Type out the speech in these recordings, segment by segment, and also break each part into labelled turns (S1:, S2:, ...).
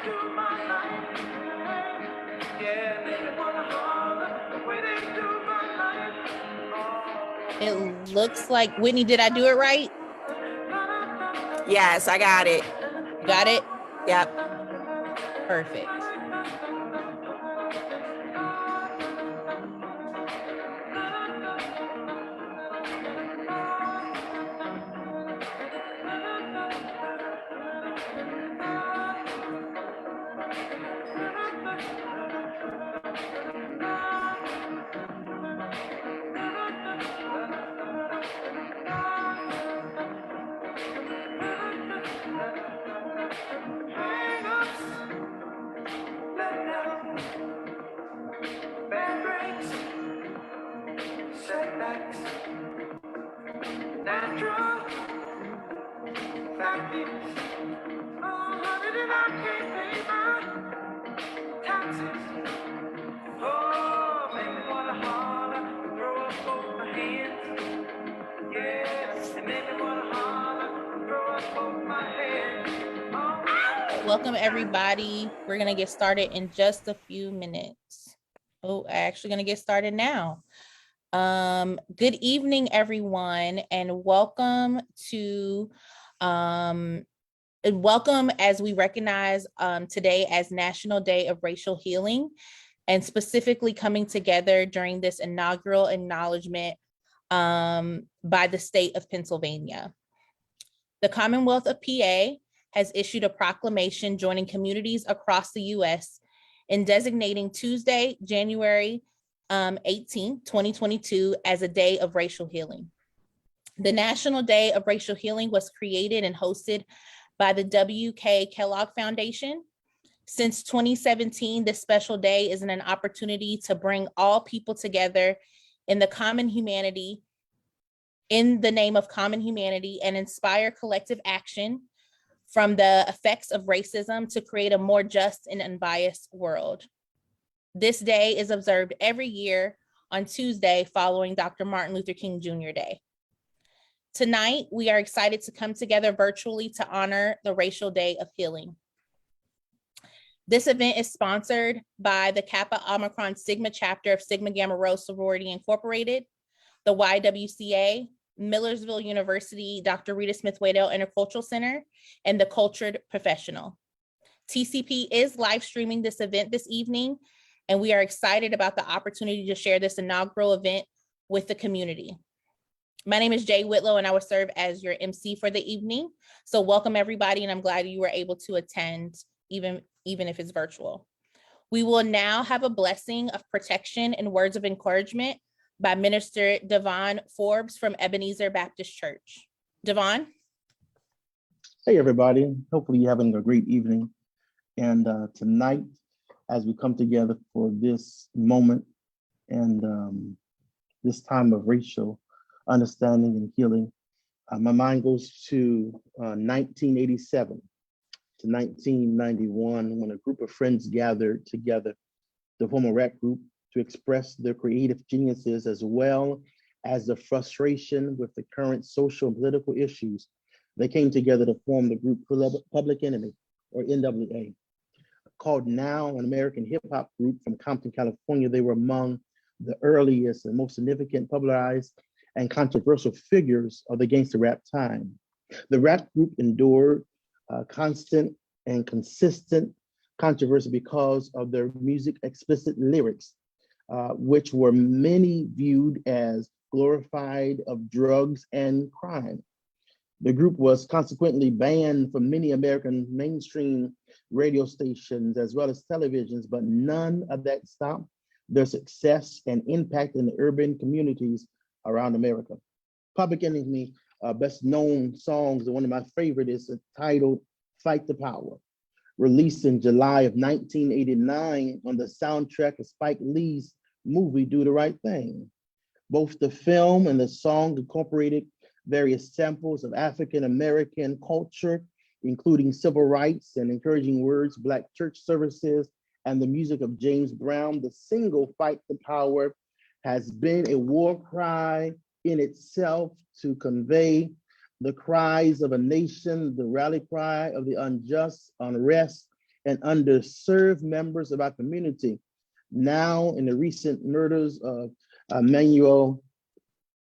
S1: It looks like, Whitney, did I do it right?
S2: Yes, I got it.
S1: You got it?
S2: Yep.
S1: Perfect. Welcome, everybody. We're going to get started in just a few minutes. Oh, actually going to get started now. Good evening, everyone, and welcome as we recognize today as National Day of Racial Healing, and specifically coming together during this inaugural acknowledgement by the state of Pennsylvania. The Commonwealth of PA has issued a proclamation joining communities across the U.S. in designating Tuesday, January 18, 2022, as a day of racial healing. The National Day of Racial Healing was created and hosted by the W.K. Kellogg Foundation. Since 2017, this special day is an opportunity to bring all people together in the common humanity, in the name of common humanity, and inspire collective action from the effects of racism to create a more just and unbiased world. This day is observed every year on Tuesday following Dr. Martin Luther King Jr. Day. Tonight, we are excited to come together virtually to honor the Racial Day of Healing. This event is sponsored by the Kappa Omicron Sigma chapter of Sigma Gamma Rho Sorority Incorporated, the YWCA, Millersville University, Dr. Rita Smith Waddell Intercultural Center, and the Cultured Professional. TCP is live streaming this event this evening, and we are excited about the opportunity to share this inaugural event with the community. My name is Jay Whitlow, and I will serve as your MC for the evening. So welcome, everybody, and I'm glad you were able to attend, even if it's virtual. We will now have a blessing of protection and words of encouragement by Minister Devon Forbes from Ebenezer Baptist Church. Devon?
S3: Hey, everybody. Hopefully you're having a great evening. And tonight, as we come together for this moment and this time of racial understanding and healing, my mind goes to 1987 to 1991, when a group of friends gathered together to form a rap group to express their creative geniuses, as well as the frustration with the current social and political issues. They came together to form the group Public Enemy, or NWA. Called now an American hip hop group from Compton, California, they were among the earliest and most significant, popularized, and controversial figures of the gangster rap time. The rap group endured constant and consistent controversy because of their music explicit lyrics, which were many viewed as glorified of drugs and crime. The group was consequently banned from many American mainstream radio stations as well as televisions, but none of that stopped their success and impact in the urban communities around America. Public Enemy, best known songs, and one of my favorite is titled Fight the Power, released in July of 1989 on the soundtrack of Spike Lee's movie, Do the Right Thing. Both the film and the song incorporated various samples of African-American culture, including civil rights and encouraging words, Black church services, and the music of James Brown. The single Fight the Power has been a war cry in itself to convey the cries of a nation, the rally cry of the unjust unrest and underserved members of our community. Now, in the recent murders of Manuel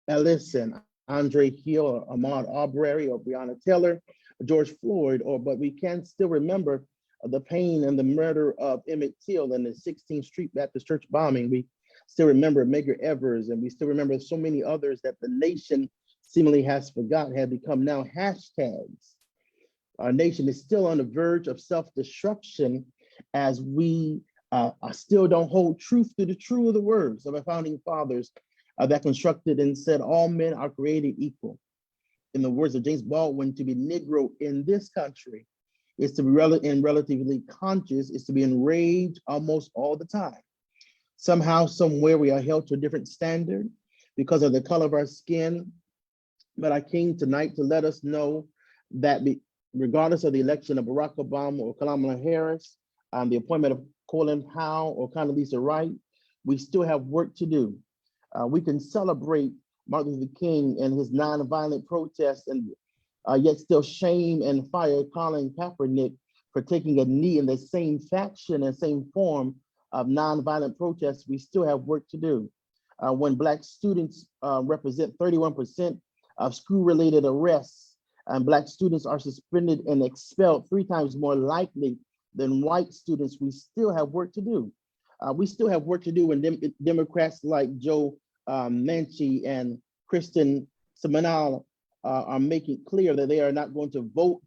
S3: Ellis and Andre Hill, or Ahmaud Arbery, or Breonna Taylor, George Floyd, but we can still remember the pain and the murder of Emmett Till and the 16th Street Baptist Church bombing. We still remember Medgar Evers, and we still remember so many others that the nation seemingly has forgotten, have become now hashtags. Our nation is still on the verge of self-destruction as we still don't hold truth to the true of the words of our founding fathers that constructed and said all men are created equal. In the words of James Baldwin, to be Negro in this country is to be relatively conscious, is to be enraged almost all the time. Somehow, somewhere, we are held to a different standard because of the color of our skin. But I came tonight to let us know that regardless of the election of Barack Obama or Kamala Harris, the appointment of Colin Powell or Condoleezza Rice, we still have work to do. We can celebrate Martin Luther King and his nonviolent protests and yet still shame and fire Colin Kaepernick for taking a knee in the same faction and same form of nonviolent protests. We still have work to do. When Black students represent 31% of school-related arrests, and Black students are suspended and expelled 3 times more likely than white students, we still have work to do. We still have work to do when Democrats like Joe Manchin and Kristen Sinema are making clear that they are not going to vote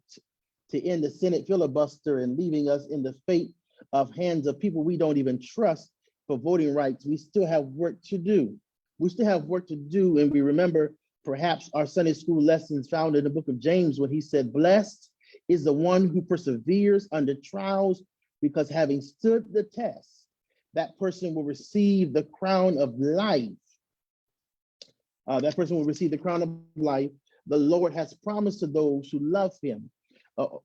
S3: to end the Senate filibuster and leaving us in the fate of hands of people we don't even trust for voting rights. We still have work to do. We still have work to do, and we remember perhaps our Sunday school lessons found in the book of James when he said, "Blessed is the one who perseveres under trials, because having stood the test, that person will receive the crown of life." That person will receive the crown of life the Lord has promised to those who love him.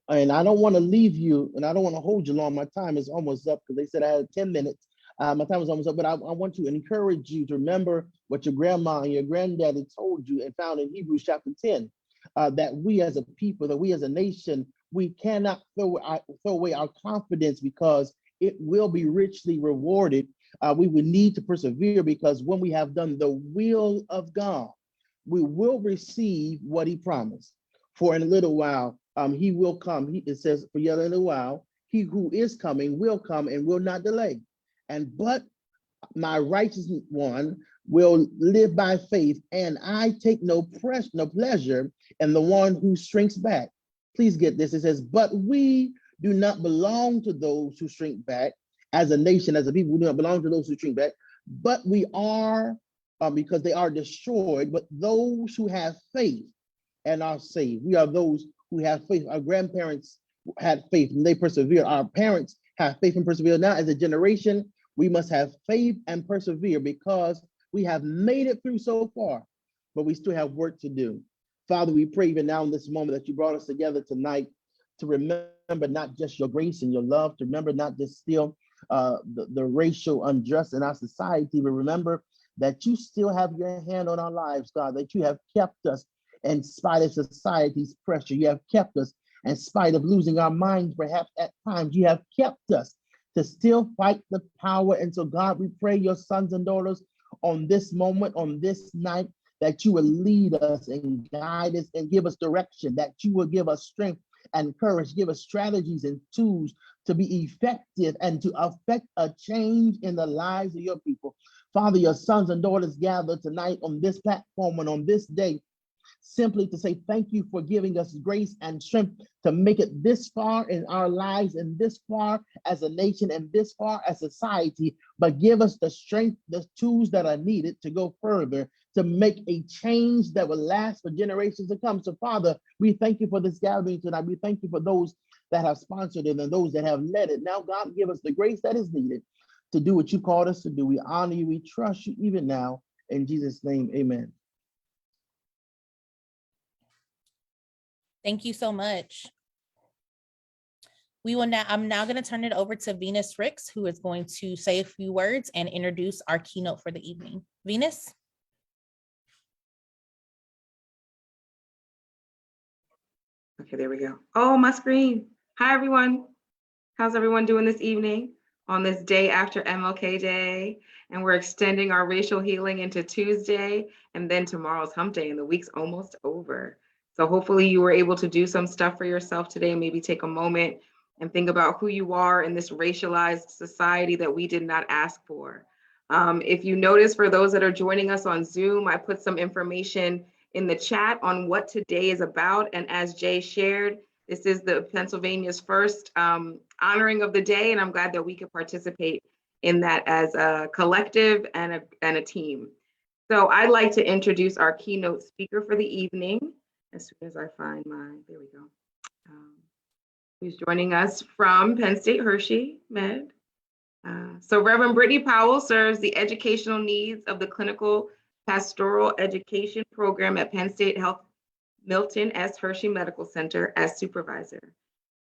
S3: And I don't want to leave you, and I don't want to hold you long. My time is almost up because they said I had 10 minutes. My time is almost up, but I want to encourage you to remember what your grandma and your granddaddy told you and found in Hebrews chapter 10, that we as a people, that we as a nation, we cannot throw away our confidence because it will be richly rewarded. We would need to persevere because when we have done the will of God, we will receive what he promised. For in a little while, he will come. It says, for yet a little while, he who is coming will come and will not delay. But my righteous one will live by faith, and I take no pleasure in the one who shrinks back. Please get this. It says, but we do not belong to those who shrink back. As a nation, as a people, we do not belong to those who shrink back, but we are, because they are destroyed, but those who have faith and are saved. We are those who have faith. Our grandparents had faith and they persevered. Our parents have faith and persevere. Now, as a generation, we must have faith and persevere because we have made it through so far, but we still have work to do. Father, we pray even now in this moment that you brought us together tonight to remember not just your grace and your love, to remember not just still the racial unjust in our society, but remember that you still have your hand on our lives, God, that you have kept us in spite of society's pressure. You have kept us in spite of losing our minds, perhaps at times. You have kept us to still fight the power. And so, God, we pray your sons and daughters on this moment, on this night, that you will lead us and guide us and give us direction, that you will give us strength and courage, give us strategies and tools to be effective and to affect a change in the lives of your people. Father, your sons and daughters gather tonight on this platform and on this day, simply to say thank you for giving us grace and strength to make it this far in our lives and this far as a nation and this far as society, but give us the strength, the tools that are needed to go further, to make a change that will last for generations to come. So Father, we thank you for this gathering tonight. We thank you for those that have sponsored it and those that have led it. Now, God, give us the grace that is needed to do what you called us to do. We honor you, we trust you even now. In Jesus' name, amen.
S1: Thank you so much. I'm now going to turn it over to Venus Ricks, who is going to say a few words and introduce our keynote for the evening. Venus?
S2: Okay, there we go. Oh, my screen. Hi, everyone. How's everyone doing this evening on this day after MLK Day? And we're extending our racial healing into Tuesday, and then tomorrow's hump day, and the week's almost over. So hopefully you were able to do some stuff for yourself today, maybe take a moment and think about who you are in this racialized society that we did not ask for. If you notice, for those that are joining us on Zoom, I put some information in the chat on what today is about. And as Jay shared, this is the Pennsylvania's first honoring of the day, and I'm glad that we could participate in that as a collective and a team. So I'd like to introduce our keynote speaker for the evening. As soon as I find there we go. Who's joining us from Penn State Hershey Med. So Reverend Brittany Powell serves the educational needs of the clinical pastoral education program at Penn State Health Milton S. Hershey Medical Center as supervisor.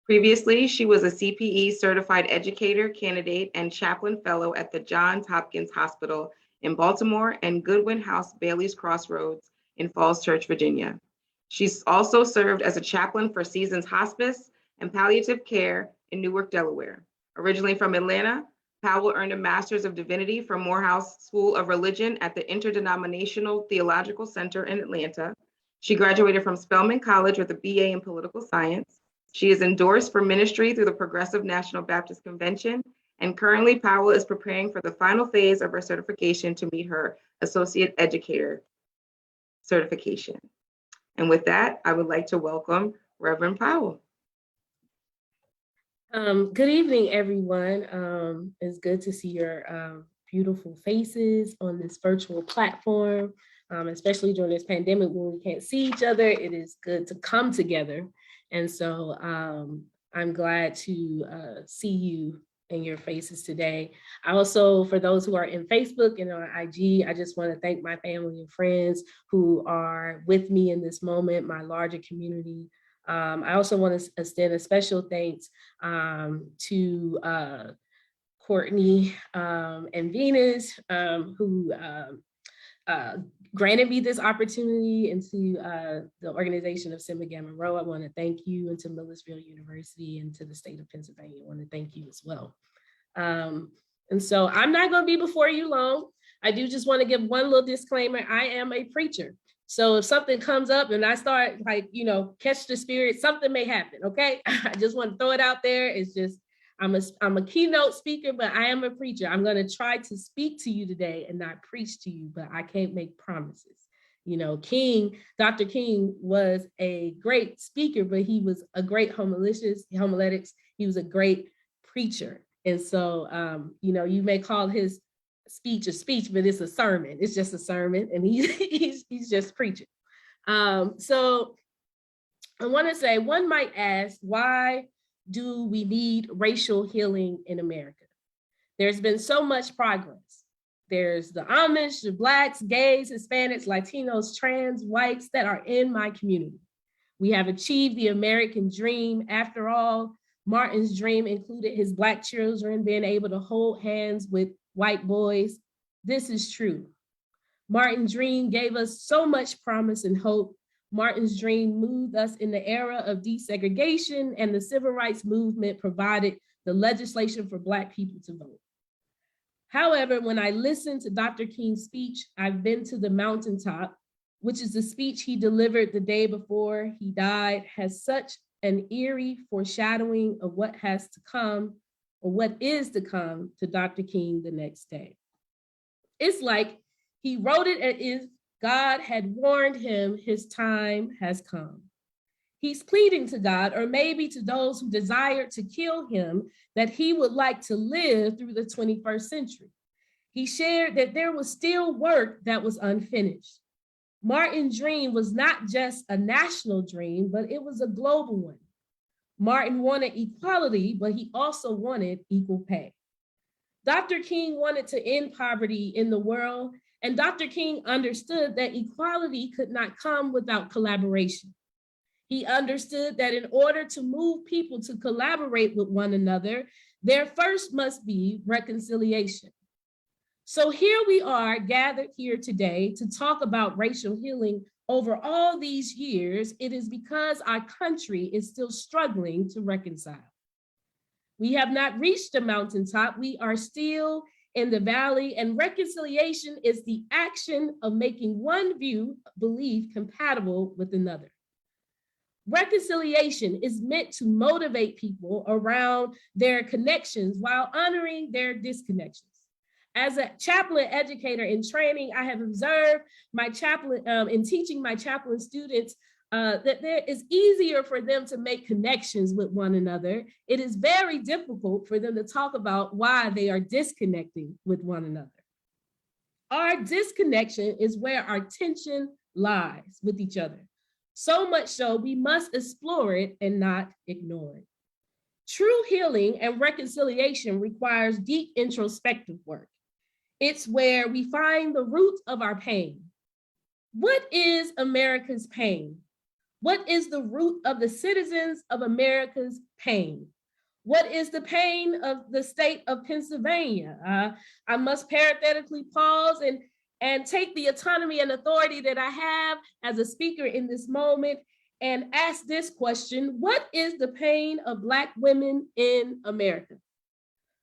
S2: Previously, she was a CPE certified educator, candidate, and chaplain fellow at the Johns Hopkins Hospital in Baltimore and Goodwin House Bailey's Crossroads in Falls Church, Virginia. She's also served as a chaplain for Seasons Hospice and Palliative Care in Newark, Delaware. Originally from Atlanta, Powell earned a Master's of Divinity from Morehouse School of Religion at the Interdenominational Theological Center in Atlanta. She graduated from Spelman College with a BA in Political Science. She is endorsed for ministry through the Progressive National Baptist Convention, and currently Powell is preparing for the final phase of her certification to meet her Associate Educator certification. And with that, I would like to welcome Reverend Powell.
S4: Good evening, everyone. It's good to see your beautiful faces on this virtual platform, especially during this pandemic when we can't see each other. It is good to come together. And so I'm glad to see you and your faces today. I also, for those who are in Facebook and on IG, I just want to thank my family and friends who are with me in this moment, my larger community. I also want to extend a special thanks to Courtney and Venus, who granted me this opportunity, and to the organization of Sigma Gamma Rho. I want to thank you, and to Millersville University and to the state of Pennsylvania. I want to thank you as well. And so I'm not going to be before you long. I do just want to give one little disclaimer. I am a preacher. So if something comes up and I start catch the spirit, something may happen, okay? I just want to throw it out there. It's just, I'm a keynote speaker, but I am a preacher. I'm gonna try to speak to you today and not preach to you, but I can't make promises. Dr. King was a great speaker, but he was a great homiletics. He was a great preacher. And so, you may call his speech a speech, but it's a sermon. It's just a sermon, and he's just preaching. So I want to say, one might ask, why do we need racial healing in America? There's been so much progress. There's the Amish, the Blacks, gays, Hispanics, Latinos, trans, whites that are in my community. We have achieved the American dream. After all, Martin's dream included his Black children being able to hold hands with white boys. This is true. Martin's dream gave us so much promise and hope. Martin's dream moved us in the era of desegregation, and the civil rights movement provided the legislation for Black people to vote. However, when I listened to Dr. King's speech, I've been to the mountaintop, which is the speech he delivered the day before he died, has such an eerie foreshadowing of what has to come, or what is to come, to Dr. King the next day. It's like he wrote it as if God had warned him his time has come. He's pleading to God, or maybe to those who desired to kill him, that he would like to live through the 21st century. He shared that there was still work that was unfinished. Martin's dream was not just a national dream, but it was a global one. Martin wanted equality, but he also wanted equal pay. Dr. King wanted to end poverty in the world, and Dr. King understood that equality could not come without collaboration. He understood that in order to move people to collaborate with one another, there first must be reconciliation. So here we are gathered here today to talk about racial healing. Over all these years, it is because our country is still struggling to reconcile. We have not reached the mountaintop. We are still in the valley, and reconciliation is the action of making one belief compatible with another. Reconciliation is meant to motivate people around their connections while honoring their disconnections. As a chaplain educator in training, I have observed my chaplain in teaching my chaplain students that there is easier for them to make connections with one another. It is very difficult for them to talk about why they are disconnecting with one another. Our disconnection is where our tension lies with each other. So much so, we must explore it and not ignore it. True healing and reconciliation requires deep introspective work. It's where we find the root of our pain. What is America's pain? What is the root of the citizens of America's pain? What is the pain of the state of Pennsylvania? I must parenthetically pause and take the autonomy and authority that I have as a speaker in this moment and ask this question: what is the pain of Black women in America?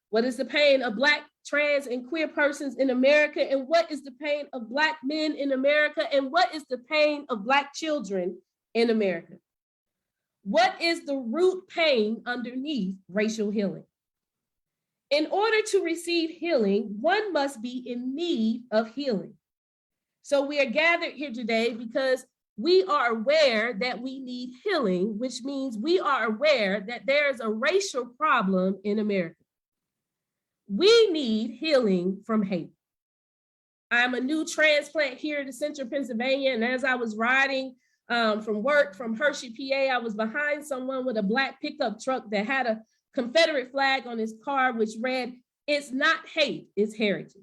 S4: What is the pain of Black, trans, and queer persons in America? And what is the pain of Black men in America? And what is the pain of Black children in America? What is the root pain underneath racial healing? In order to receive healing, one must be in need of healing. So we are gathered here today because we are aware that we need healing, which means we are aware that there is a racial problem in America. We need healing from hate. I'm a new transplant here to Central Pennsylvania, and as I was riding from work from Hershey, PA, I was behind someone with a Black pickup truck that had a Confederate flag on his car, which read, "It's not hate, it's heritage."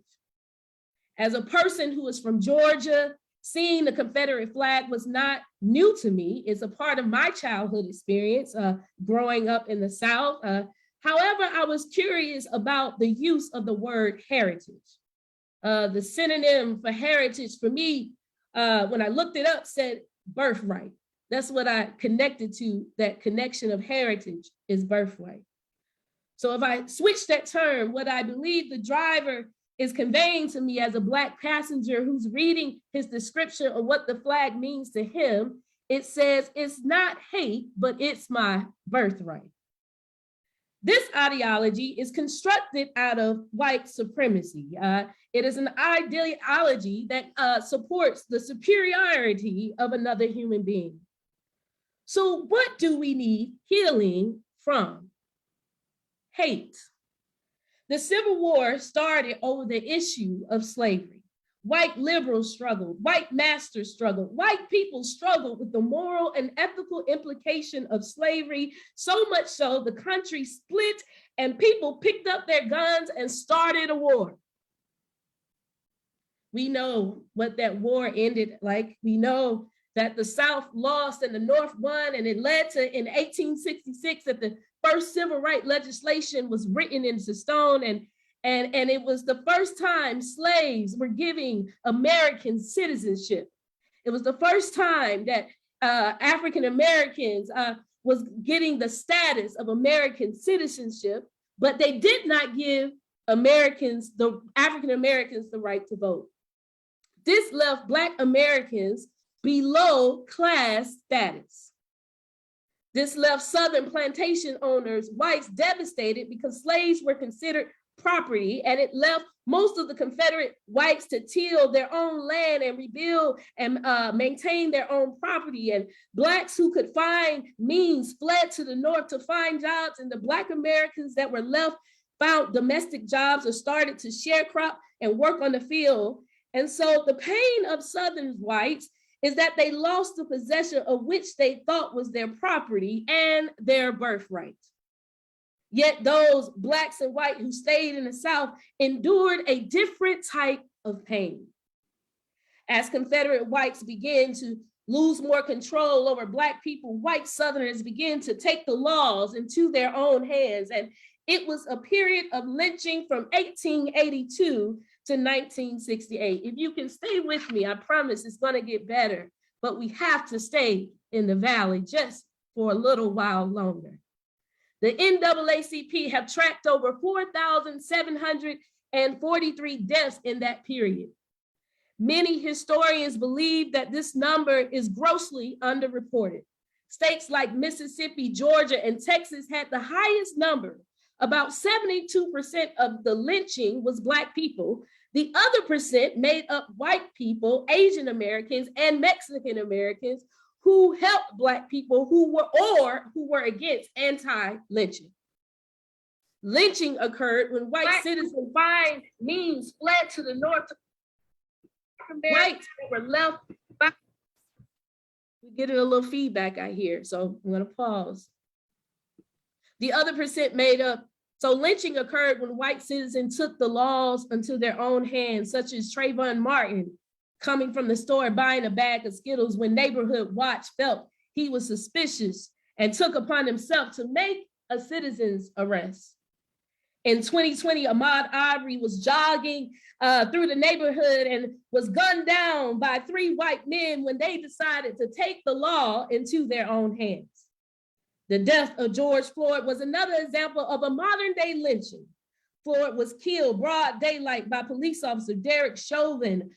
S4: As a person who is from Georgia, seeing the Confederate flag was not new to me. It's a part of my childhood experience growing up in the South. However, I was curious about the use of the word heritage. The synonym for heritage for me, when I looked it up, said birthright. That's what I connected to, that connection of heritage is birthright. So if I switch that term, what I believe the driver is conveying to me as a Black passenger who's reading his description of what the flag means to him, it says, it's not hate, but it's my birthright. This ideology is constructed out of white supremacy. It is an ideology that supports the superiority of another human being. So what do we need healing from? Hate. The Civil War started over the issue of slavery. White liberals struggled, white masters struggled, white people struggled with the moral and ethical implication of slavery, so much so the country split and people picked up their guns and started a war. We know what that war ended like. We know that the South lost and the North won, and it led to, in 1866, that the first civil rights legislation was written into stone, and it was the first time slaves were giving American citizenship. It was the first time that African Americans was getting the status of American citizenship, but they did not give African Americans the right to vote. This left Black Americans below class status. This left Southern plantation owners, whites, devastated because slaves were considered property, and it left most of the Confederate whites to till their own land and rebuild and maintain their own property. And Blacks who could find means fled to the North to find jobs, and the Black Americans that were left found domestic jobs or started to sharecrop and work on the field. And so the pain of Southern whites is that they lost the possession of which they thought was their property and their birthright. Yet those Blacks and whites who stayed in the South endured a different type of pain. As Confederate whites began to lose more control over Black people, white Southerners began to take the laws into their own hands. And it was a period of lynching from 1882 to 1968. If you can stay with me, I promise it's going to get better, but we have to stay in the valley just for a little while longer. The NAACP have tracked over 4,743 deaths in that period. Many historians believe that this number is grossly underreported. States like Mississippi, Georgia, and Texas had the highest number. About 72% of the lynching was Black people. The other percent made up white people, Asian Americans, and Mexican Americans who helped Black people who were against anti-lynching. Lynching occurred when white citizens find means fled to the north. Whites were left. We're getting a little feedback out here, so I'm gonna pause. The other percent made up, so lynching occurred when white citizens took the laws into their own hands, such as Trayvon Martin coming from the store buying a bag of Skittles when Neighborhood Watch felt he was suspicious and took upon himself to make a citizen's arrest. In 2020, Ahmaud Arbery was jogging through the neighborhood and was gunned down by 3 white men when they decided to take the law into their own hands. The death of George Floyd was another example of a modern day lynching. Floyd was killed broad daylight by police officer Derek Chauvin,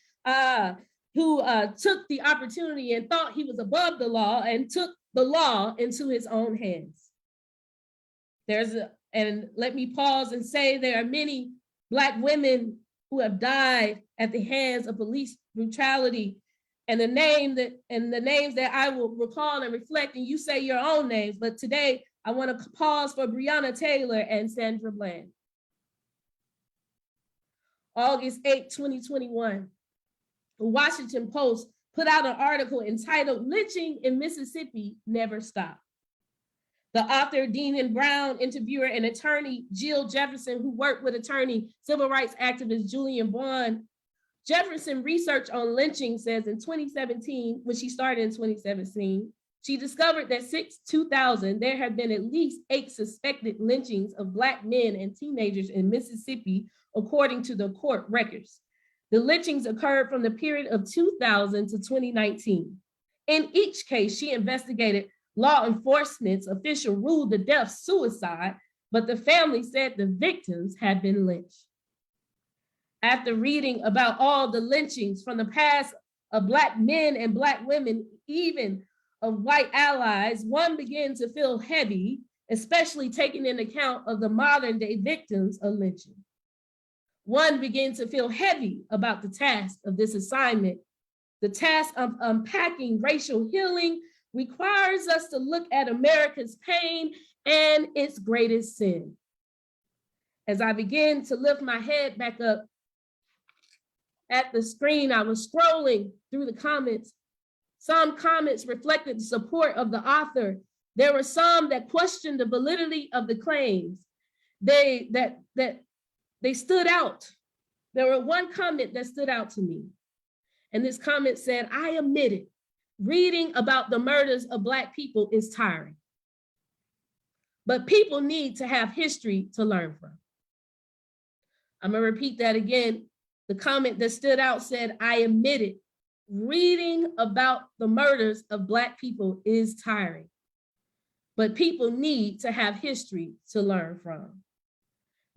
S4: who took the opportunity and thought he was above the law and took the law into his own hands. And let me pause and say there are many Black women who have died at the hands of police brutality, and the names that I will recall and reflect, and you say your own names, but today I want to pause for Breonna Taylor and Sandra Bland. August 8, 2021, the Washington Post put out an article entitled "Lynching in Mississippi Never Stopped." The author, Dean Brown, interviewer, and attorney Jill Jefferson, who worked with attorney civil rights activist Julian Bond. Jefferson research on lynching says in 2017, when she started in 2017, she discovered that since 2000, there have been at least 8 suspected lynchings of Black men and teenagers in Mississippi, according to the court records. The lynchings occurred from the period of 2000 to 2019. In each case, she investigated. Law enforcement's official ruled the death suicide, but the family said the victims had been lynched. After reading about all the lynchings from the past of Black men and Black women, even of white allies, one began to feel heavy, especially taking into account of the modern day victims of lynching. One began to feel heavy about the task of this assignment. The task of unpacking racial healing requires us to look at America's pain and its greatest sin. As I began to lift my head back up at the screen, I was scrolling through the comments. Some comments reflected the support of the author. There were some that questioned the validity of the claims. They stood out. There were one comment that stood out to me. And this comment said, "I admit it. Reading about the murders of Black people is tiring, but people need to have history to learn from." I'm gonna repeat that again. The comment that stood out said, "I admit it. Reading about the murders of Black people is tiring, but people need to have history to learn from."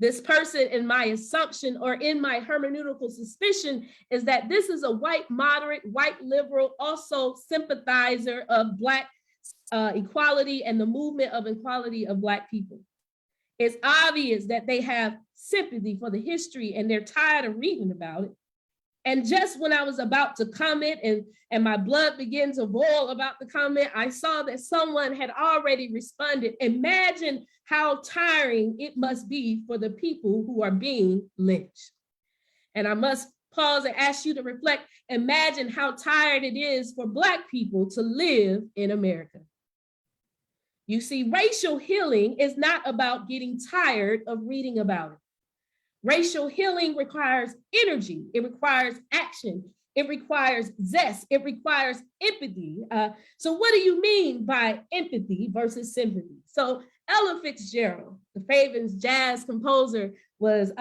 S4: This person, in my assumption or in my hermeneutical suspicion, is that this is a white moderate, white liberal, also sympathizer of Black equality and the movement of equality of Black people. It's obvious that they have sympathy for the history and they're tired of reading about it. And just when I was about to comment and my blood began to boil about the comment, I saw that someone had already responded. Imagine how tiring it must be for the people who are being lynched. And I must pause and ask you to reflect. Imagine how tired it is for Black people to live in America. You see, racial healing is not about getting tired of reading about it. Racial healing requires energy. It requires action. It requires zest. It requires empathy. So what do you mean by empathy versus sympathy? So Ella Fitzgerald, the famous jazz composer, was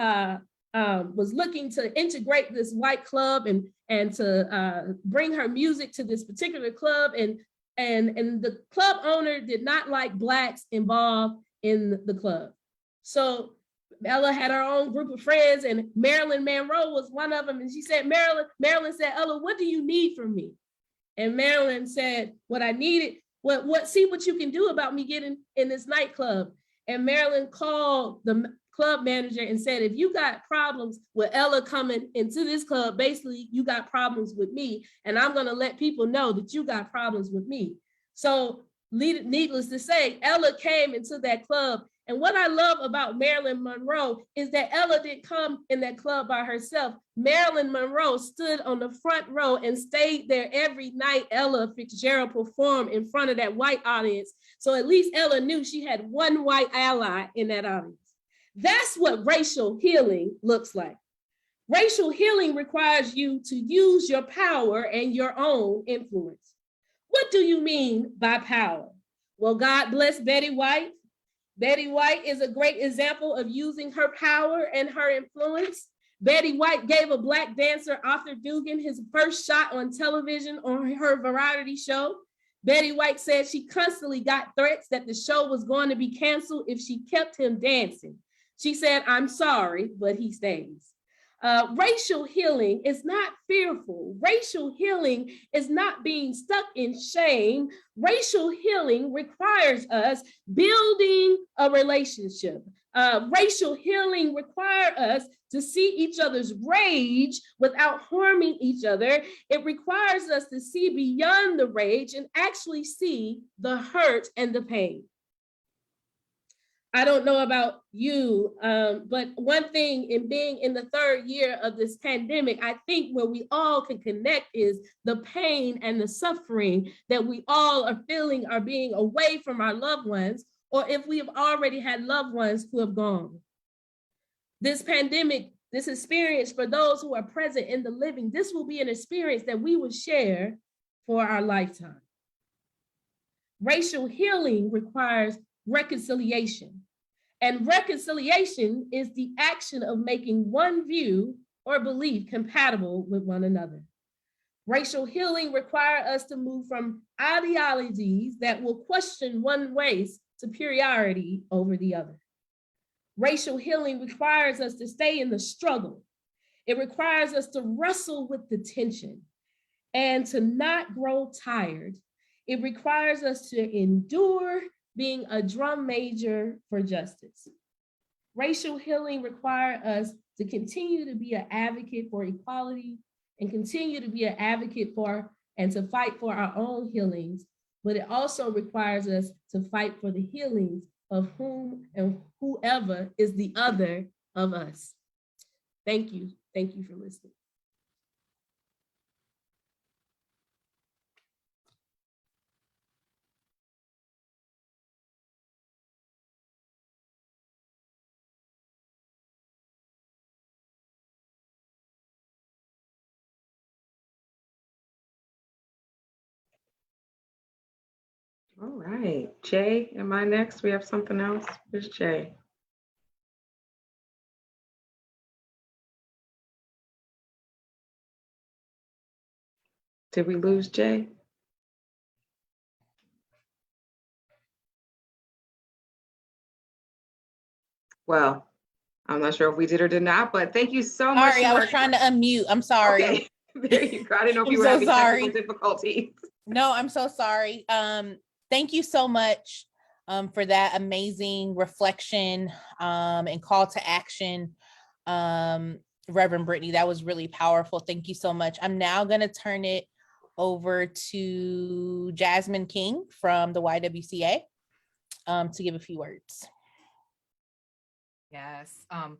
S4: looking to integrate this white club and to bring her music to this particular club. And the club owner did not like Blacks involved in the club. So Ella had her own group of friends, and Marilyn Monroe was one of them. And she said, Marilyn said, Ella, what do you need from me? And Marilyn said, what I needed, see what you can do about me getting in this nightclub. And Marilyn called the club manager and said, if you got problems with Ella coming into this club, basically you got problems with me, and I'm gonna let people know that you got problems with me. So needless to say, Ella came into that club. And what I love about Marilyn Monroe is that Ella didn't come in that club by herself. Marilyn Monroe stood on the front row and stayed there every night Ella Fitzgerald performed in front of that white audience. So at least Ella knew she had one white ally in that audience. That's what racial healing looks like. Racial healing requires you to use your power and your own influence. What do you mean by power? Well, God bless Betty White. Betty White is a great example of using her power and her influence. Betty White gave a Black dancer, Arthur Dugan, his first shot on television on her variety show. Betty White said she constantly got threats that the show was going to be canceled if she kept him dancing. She said, I'm sorry, but he stays. Racial healing is not fearful. Racial healing is not being stuck in shame. Racial healing requires us building a relationship. Racial healing requires us to see each other's rage without harming each other. It requires us to see beyond the rage and actually see the hurt and the pain. I don't know about you, but one thing in being in the third year of this pandemic, I think where we all can connect is the pain and the suffering that we all are feeling are being away from our loved ones, or if we have already had loved ones who have gone. This pandemic, this experience for those who are present in the living, this will be an experience that we will share for our lifetime. Racial healing requires reconciliation. And reconciliation is the action of making one view or belief compatible with one another. Racial healing requires us to move from ideologies that will question one race superiority over the other. Racial healing requires us to stay in the struggle. It requires us to wrestle with the tension and to not grow tired. It requires us to endure being a drum major for justice. Racial healing requires us to continue to be an advocate for equality and continue to be an advocate for and to fight for our own healings, but it also requires us to fight for the healings of whom and whoever is the other of us. Thank you. Thank you for listening.
S2: All right, Jay, am I next? We have something else. Where's Jay? Did we lose Jay? Well, I'm not sure if we did or did not, but thank you so much.
S1: Sorry, I was trying to unmute. I'm sorry.
S2: Okay. There you go. I didn't know if
S1: I'm
S2: you were
S1: so
S2: having
S1: sorry.
S2: technical difficulties.
S1: No, I'm so sorry. Thank you so much for that amazing reflection and call to action, Reverend Brittany. That was really powerful. Thank you so much. I'm now going to turn it over to Jasmine King from the YWCA to give a few words.
S5: Yes. I'm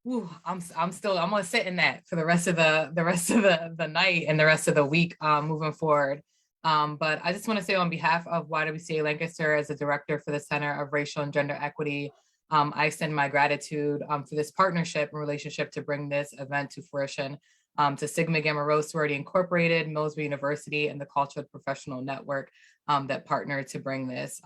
S5: gonna sit in that for the rest of the night and the rest of the week moving forward. But I just want to say on behalf of YWCA Lancaster as the director for the Center of Racial and Gender Equity, I extend my gratitude for this partnership and relationship to bring this event to fruition, to Sigma Gamma Rho Sorority Incorporated, Millsbury University, and the Cultural Professional Network that partnered to bring this.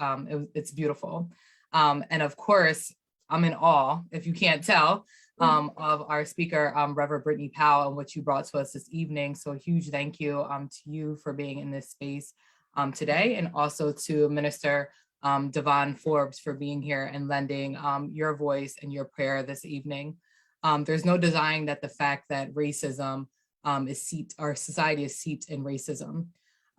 S5: It's beautiful. And of course, I'm in awe, if you can't tell, of our speaker, Reverend Brittany Powell, and what you brought to us this evening. So a huge thank you to you for being in this space today, and also to Minister Devon Forbes for being here and lending your voice and your prayer this evening. There's no denying that the fact that racism our society is seeped in racism.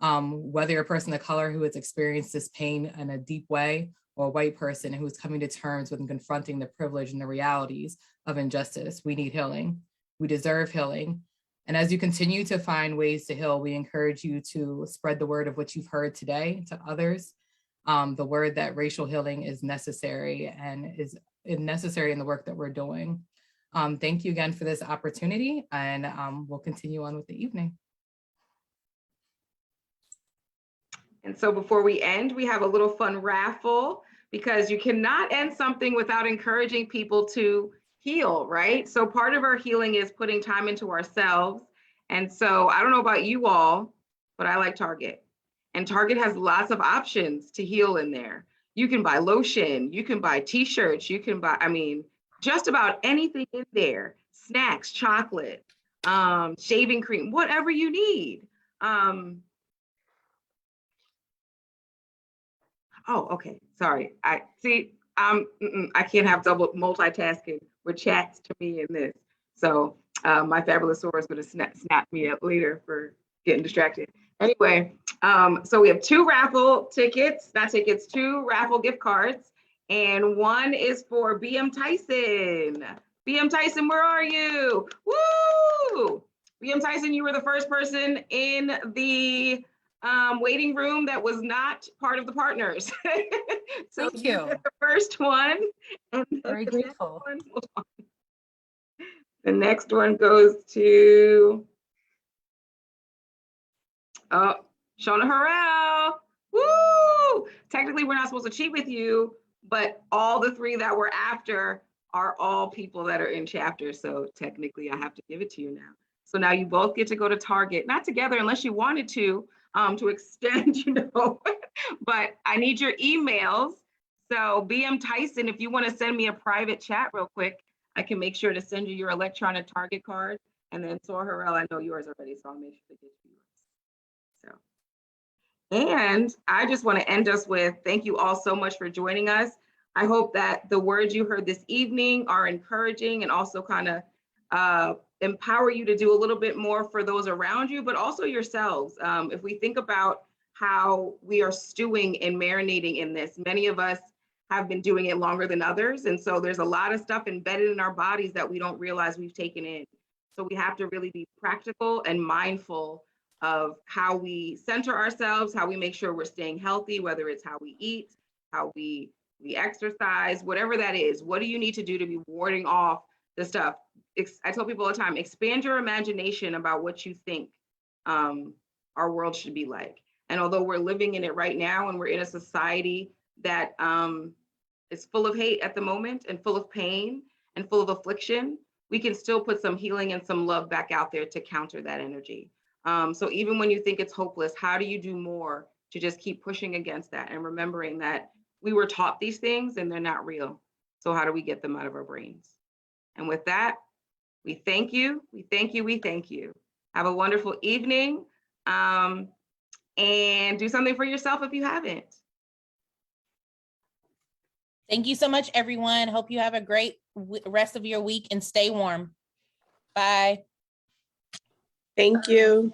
S5: Whether you're a person of color who has experienced this pain in a deep way, or a white person who's coming to terms with and confronting the privilege and the realities of injustice, we need healing. We deserve healing. And as you continue to find ways to heal, we encourage you to spread the word of what you've heard today to others. The word that racial healing is necessary and is necessary in the work that we're doing. Thank you again for this opportunity, and we'll continue on with the evening.
S2: And so before we end, we have a little fun raffle, because you cannot end something without encouraging people to heal, right? So part of our healing is putting time into ourselves. And so I don't know about you all, but I like Target. And Target has lots of options to heal in there. You can buy lotion, you can buy t-shirts, you can buy, just about anything in there, snacks, chocolate, shaving cream, whatever you need. Oh, okay, sorry. I can't have double multitasking with chats to me in this. So my fabulous Sora is gonna snap me up later for getting distracted. Anyway, so we have two raffle gift cards, and one is for BM Tyson. BM Tyson, where are you? Woo! BM Tyson, you were the first person in the waiting room that was not part of the partners. So
S5: Thank you.
S2: get the first one. And
S5: Very grateful.
S2: The next one goes to Shona Harrell. Woo! Technically, we're not supposed to cheat with you, but all the three that were after are all people that are in chapters. So technically, I have to give it to you now. So now you both get to go to Target, not together unless you wanted to extend, but I need your emails. So BM Tyson, if you want to send me a private chat real quick, I can make sure to send you your electronic Target card. And then Sora Harrell, I know yours already, so I'll make sure to get you yours. So, and I just want to end us with thank you all so much for joining us. I hope that the words you heard this evening are encouraging and also kind of empower you to do a little bit more for those around you, but also yourselves. If we think about how we are stewing and marinating in this, many of us have been doing it longer than others. And so there's a lot of stuff embedded in our bodies that we don't realize we've taken in. So we have to really be practical and mindful of how we center ourselves, how we make sure we're staying healthy, whether it's how we eat, how we exercise, whatever that is. What do you need to do to be warding off the stuff? I tell people all the time, expand your imagination about what you think our world should be like. And although we're living in it right now and we're in a society that is full of hate at the moment and full of pain and full of affliction, we can still put some healing and some love back out there to counter that energy. So even when you think it's hopeless, how do you do more to just keep pushing against that and remembering that we were taught these things and they're not real. So how do we get them out of our brains? And with that, we thank you, we thank you, we thank you. Have a wonderful evening, and do something for yourself if you haven't.
S1: Thank you so much, everyone. Hope you have a great rest of your week and stay warm. Bye.
S6: Thank you.